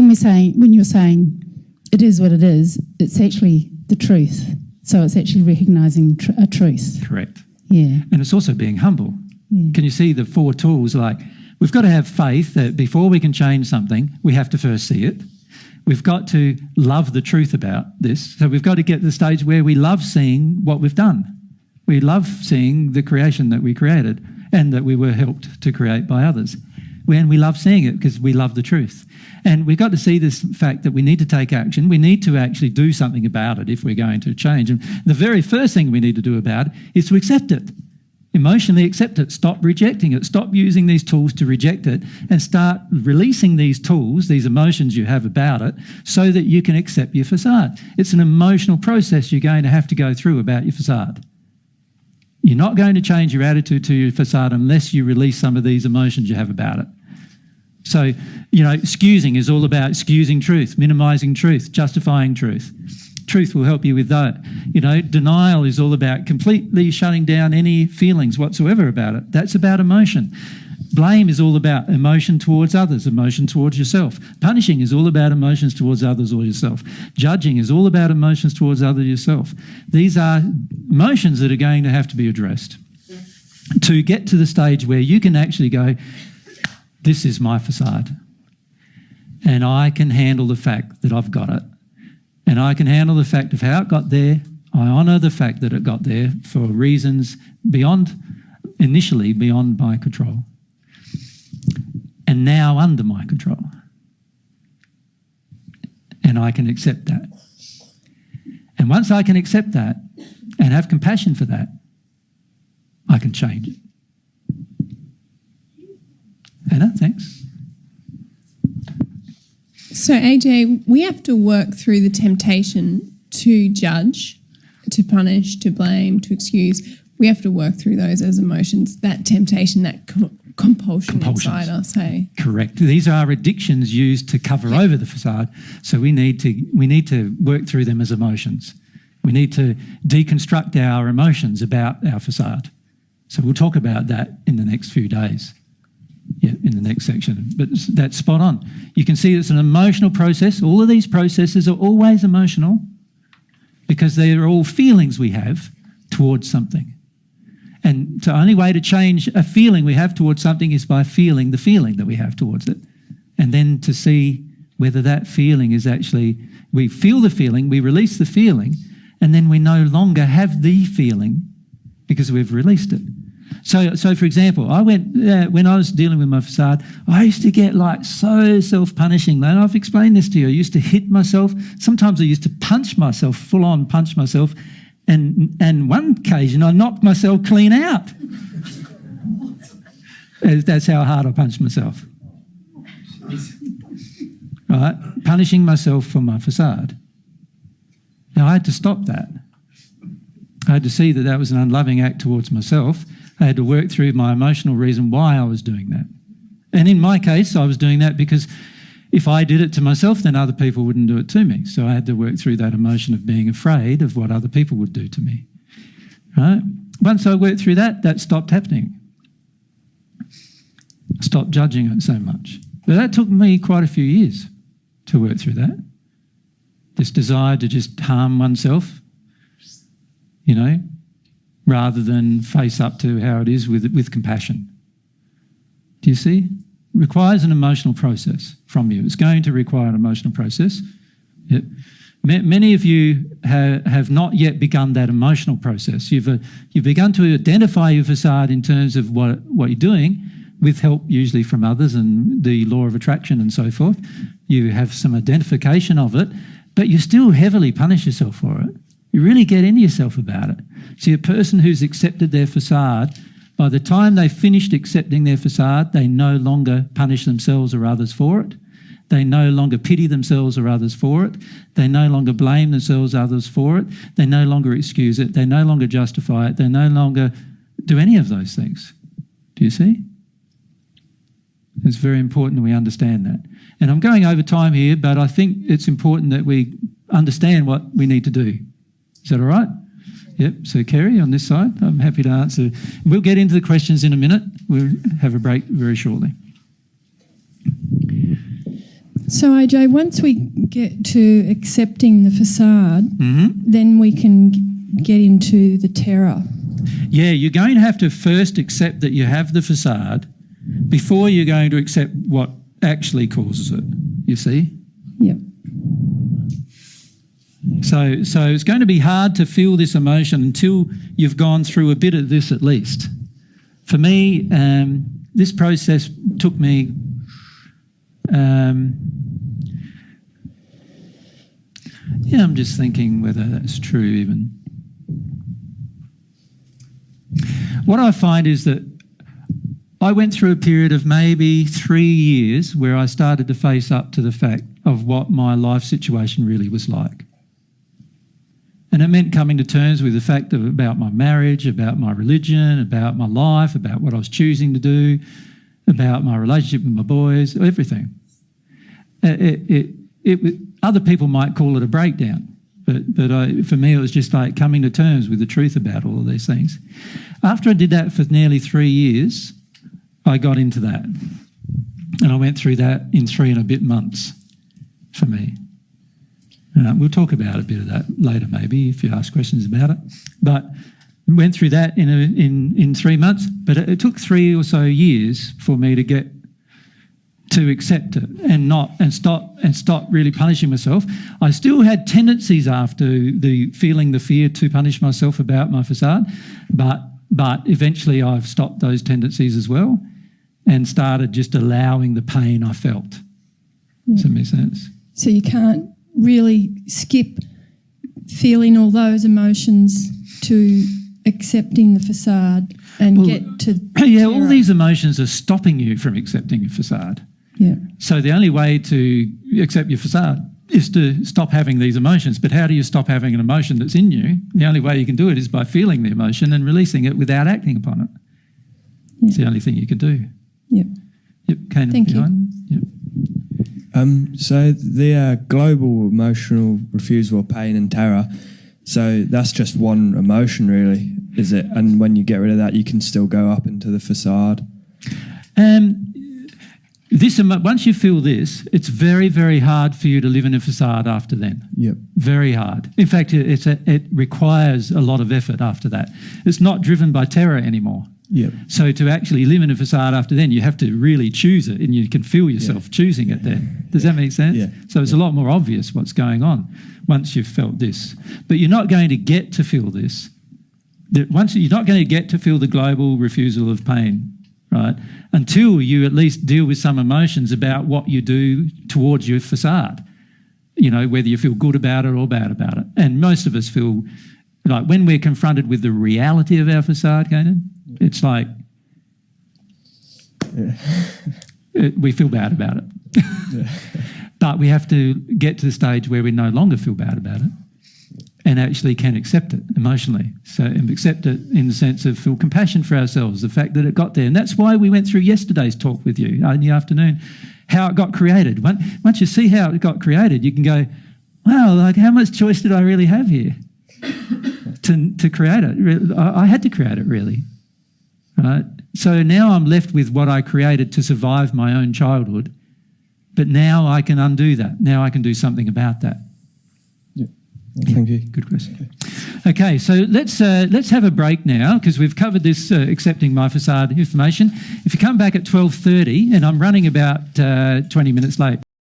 when you're saying it is what it is, it's actually the truth. So it's actually recognising a truth. Correct. Yeah. And it's also being humble. Yeah. Can you see the 4 tools? Like, we've got to have faith that before we can change something, we have to first see it. We've got to love the truth about this. So we've got to get to the stage where we love seeing what we've done. We love seeing the creation that we created and that we were helped to create by others. When we love seeing it because we love the truth. And we've got to see this fact that we need to take action. We need to actually do something about it if we're going to change. And the very first thing we need to do about it is to accept it. Emotionally accept it. Stop rejecting it. Stop using these tools to reject it and start releasing these tools, these emotions you have about it, so that you can accept your facade. It's an emotional process you're going to have to go through about your facade. You're not going to change your attitude to your facade unless you release some of these emotions you have about it. So, excusing is all about excusing truth, minimising truth, justifying truth. Truth will help you with that. Denial is all about completely shutting down any feelings whatsoever about it. That's about emotion. Blame is all about emotion towards others, emotion towards yourself. Punishing is all about emotions towards others or yourself. Judging is all about emotions towards others yourself. These are emotions that are going to have to be addressed to get to the stage where you can actually go, this is my facade, and I can handle the fact that I've got it, and I can handle the fact of how it got there. I honour the fact that it got there for reasons initially beyond my control, and now under my control, and I can accept that. And once I can accept that and have compassion for that, I can change it. Anna, thanks. So AJ, we have to work through the temptation to judge, to punish, to blame, to excuse. We have to work through those as emotions, that temptation, that compulsion inside us, hey? Correct. These are addictions used to cover over the facade. So we need to work through them as emotions. We need to deconstruct our emotions about our facade. So we'll talk about that in the next few days. Yeah, in the next section. But that's spot on. You can see it's an emotional process. All of these processes are always emotional because they are all feelings we have towards something. And the only way to change a feeling we have towards something is by feeling the feeling that we have towards it. And then to see whether that feeling is actually, we feel the feeling, we release the feeling, and then we no longer have the feeling because we've released it. So for example, when I was dealing with my facade, I used to get so self-punishing. And I've explained this to you. I used to hit myself. Sometimes I used to punch myself, full-on punch myself. And one occasion, I knocked myself clean out. That's how hard I punched myself. Right? Punishing myself for my facade. Now, I had to stop that. I had to see that was an unloving act towards myself. I had to work through my emotional reason why I was doing that. And in my case, I was doing that because if I did it to myself, then other people wouldn't do it to me. So I had to work through that emotion of being afraid of what other people would do to me. Right? Once I worked through that, that stopped happening. I stopped judging it so much. But that took me quite a few years to work through that. This desire to just harm oneself, rather than face up to how it is with compassion. Do you see? It requires an emotional process from you. It's going to require an emotional process. Yep. Many of you have not yet begun that emotional process. You've begun to identify your facade in terms of what you're doing, with help usually from others and the law of attraction and so forth. You have some identification of it, but you still heavily punish yourself for it. You really get into yourself about it. See, a person who's accepted their facade, by the time they've finished accepting their facade, they no longer punish themselves or others for it. They no longer pity themselves or others for it. They no longer blame themselves or others for it. They no longer excuse it. They no longer justify it. They no longer do any of those things. Do you see? It's very important that we understand that. And I'm going over time here, but I think it's important that we understand what we need to do. Is that all right? Yep. So Kerry, on this side, I'm happy to answer. We'll get into the questions in a minute. We'll have a break very shortly. So AJ, once we get to accepting the facade, then we can get into the terror. Yeah, you're going to have to first accept that you have the facade before you're going to accept what actually causes it, you see? Yep. So it's going to be hard to feel this emotion until you've gone through a bit of this at least. For me, this process took me I'm just thinking whether that's true even. What I find is that I went through a period of maybe 3 years where I started to face up to the fact of what my life situation really was like. And it meant coming to terms with the fact about my marriage, about my religion, about my life, about what I was choosing to do, about my relationship with my boys, everything. Other people might call it a breakdown, but for me it was just like coming to terms with the truth about all of these things. After I did that for nearly 3 years, I got into that. And I went through that in 3 and a bit months for me. We'll talk about a bit of that later maybe if you ask questions about it. But went through that in 3 months, but it took 3 or so years for me to get to accept it and stop really punishing myself. I still had tendencies after feeling the fear to punish myself about my facade, but eventually I've stopped those tendencies as well and started just allowing the pain I felt. Yeah. Does that make sense? So you can't really skip feeling all those emotions to accepting the facade and get to yeah, terror. all these emotions are stopping you from accepting your facade. Yeah. So the only way to accept your facade is to stop having these emotions. But how do you stop having an emotion that's in you? The only way you can do it is by feeling the emotion and releasing it without acting upon it. Yeah. It's the only thing you can do. Yep. Yep. Kane Thank you. behind. Yep. So the global emotional refusal of pain and terror, so that's just one emotion really, is it? And when you get rid of that, you can still go up into the facade? Once you feel this, it's very, very hard for you to live in a facade after then. Yep. Very hard. In fact, it requires a lot of effort after that. It's not driven by terror anymore. Yep. So to actually live in a facade after then, you have to really choose it and you can feel yourself choosing it then. Does that make sense? Yeah. So it's a lot more obvious what's going on once you've felt this. But you're not going to get to feel this. You're not going to get to feel the global refusal of pain, right, until you at least deal with some emotions about what you do towards your facade, whether you feel good about it or bad about it. And most of us feel like when we're confronted with the reality of our facade, Kanan, it's like we feel bad about it. But we have to get to the stage where we no longer feel bad about it and actually can accept it emotionally. So and accept it in the sense of feel compassion for ourselves, the fact that it got there. And that's why we went through yesterday's talk with you in the afternoon, how it got created. Once you see how it got created, you can go, wow, like how much choice did I really have here to create it? I had to create it really. Right? So now I'm left with what I created to survive my own childhood, but now I can undo that. Now I can do something about that. Yeah. Thank you. Good question. Okay, so let's have a break now because we've covered this accepting my facade information. If you come back at 12:30, and I'm running about 20 minutes late.